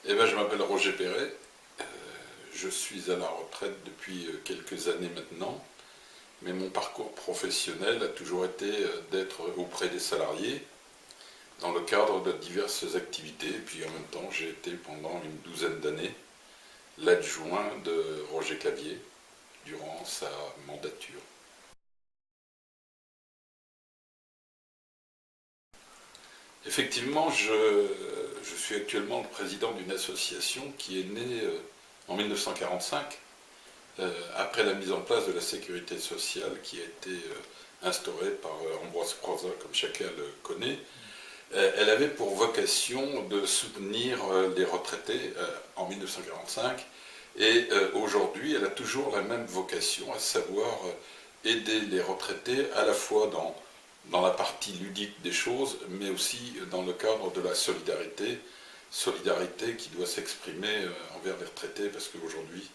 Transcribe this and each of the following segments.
Eh ben, je m'appelle Roger Perret, je suis à la retraite depuis quelques années maintenant, mais mon parcours professionnel a toujours été d'être auprès des salariés dans le cadre de diverses activités, et puis en même temps j'ai été pendant une douzaine d'années l'adjoint de Roger Clavier durant sa mandature. Effectivement, je suis actuellement le président d'une association qui est née en 1945, après la mise en place de la sécurité sociale qui a été instaurée par Ambroise Croizat, comme chacun le connaît. Elle avait pour vocation de soutenir les retraités en 1945, et aujourd'hui elle a toujours la même vocation, à savoir aider les retraités à la fois dans la partie ludique des choses, mais aussi dans le cadre de la solidarité qui doit s'exprimer envers les retraités, parce qu'aujourd'hui,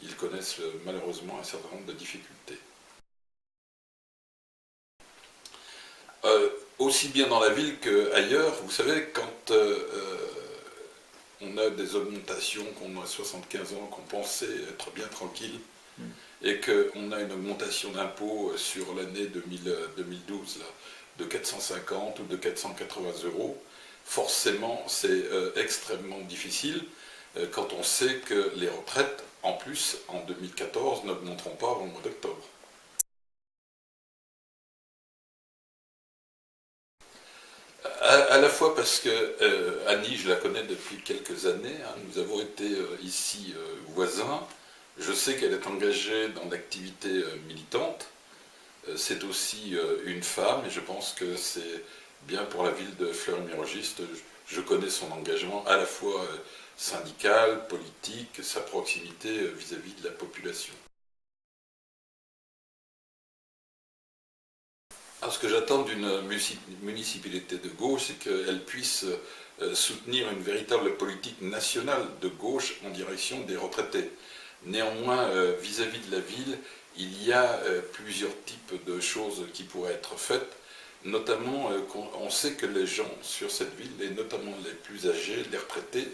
ils connaissent malheureusement un certain nombre de difficultés. Aussi bien dans la ville qu'ailleurs, vous savez, quand on a des augmentations, qu'on a 75 ans, qu'on pensait être bien tranquille, et qu'on a une augmentation d'impôts sur l'année 2012 là, de 450 ou de 480 €, forcément c'est extrêmement difficile quand on sait que les retraites, en plus, en 2014, n'augmenteront pas avant le mois d'octobre. À la fois parce que Annie, je la connais depuis quelques années, hein, nous avons été ici voisins. Je sais qu'elle est engagée dans l'activité militante. C'est aussi une femme, et je pense que c'est bien pour la ville de Fleury-Mérogis. Je connais son engagement à la fois syndical, politique, sa proximité vis-à-vis de la population. Alors, ce que j'attends d'une municipalité de gauche, c'est qu'elle puisse soutenir une véritable politique nationale de gauche en direction des retraités. Néanmoins, vis-à-vis de la ville, il y a plusieurs types de choses qui pourraient être faites. Notamment, on sait que les gens sur cette ville, et notamment les plus âgés, les retraités,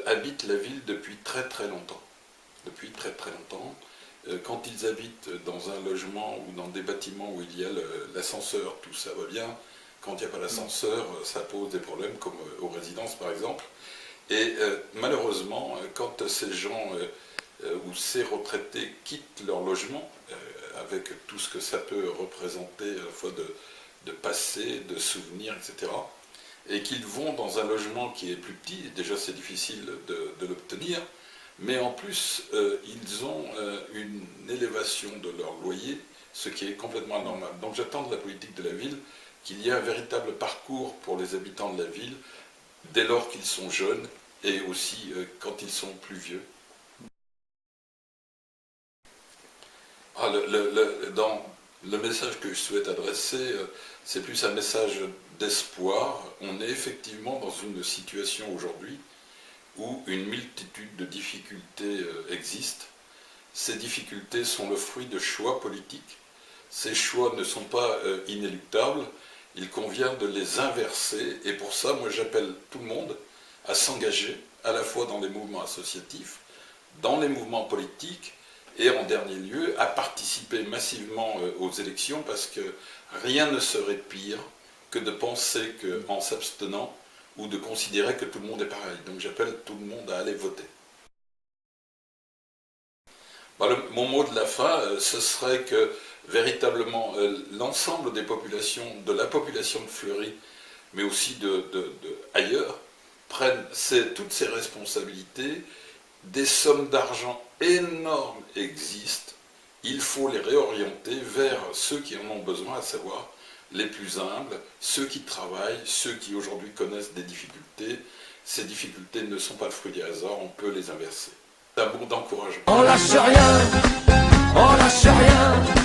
habitent la ville depuis très très longtemps. Depuis très très longtemps. Quand ils habitent dans un logement ou dans des bâtiments où il y a l'ascenseur, tout ça va bien. Quand il n'y a pas l'ascenseur, ça pose des problèmes, comme aux résidences par exemple. Et malheureusement, quand ces gens ou ces retraités quittent leur logement, avec tout ce que ça peut représenter à la fois de passé, de souvenirs, etc., et qu'ils vont dans un logement qui est plus petit, et déjà c'est difficile de l'obtenir, mais en plus ils ont une élévation de leur loyer, ce qui est complètement anormal. Donc j'attends de la politique de la ville qu'il y ait un véritable parcours pour les habitants de la ville, dès lors qu'ils sont jeunes, et aussi quand ils sont plus vieux. Dans le message que je souhaite adresser, c'est plus un message d'espoir. On est effectivement dans une situation aujourd'hui où une multitude de difficultés existent. Ces difficultés sont le fruit de choix politiques. Ces choix ne sont pas inéluctables, il convient de les inverser, et pour ça, moi j'appelle tout le monde à s'engager, à la fois dans les mouvements associatifs, dans les mouvements politiques, et en dernier lieu, à participer massivement aux élections, parce que rien ne serait pire que de penser qu'en s'abstenant, ou de considérer que tout le monde est pareil. Donc j'appelle tout le monde à aller voter. Mon mot de la fin, ce serait que véritablement l'ensemble des populations, de la population de Fleury, mais aussi ailleurs, prennent toutes ces responsabilités. Des sommes d'argent énormes existent, il faut les réorienter vers ceux qui en ont besoin, à savoir les plus humbles, ceux qui travaillent, ceux qui aujourd'hui connaissent des difficultés. Ces difficultés ne sont pas le fruit du hasard, on peut les inverser. C'est un bon d'encouragement. On lâche rien, on lâche rien.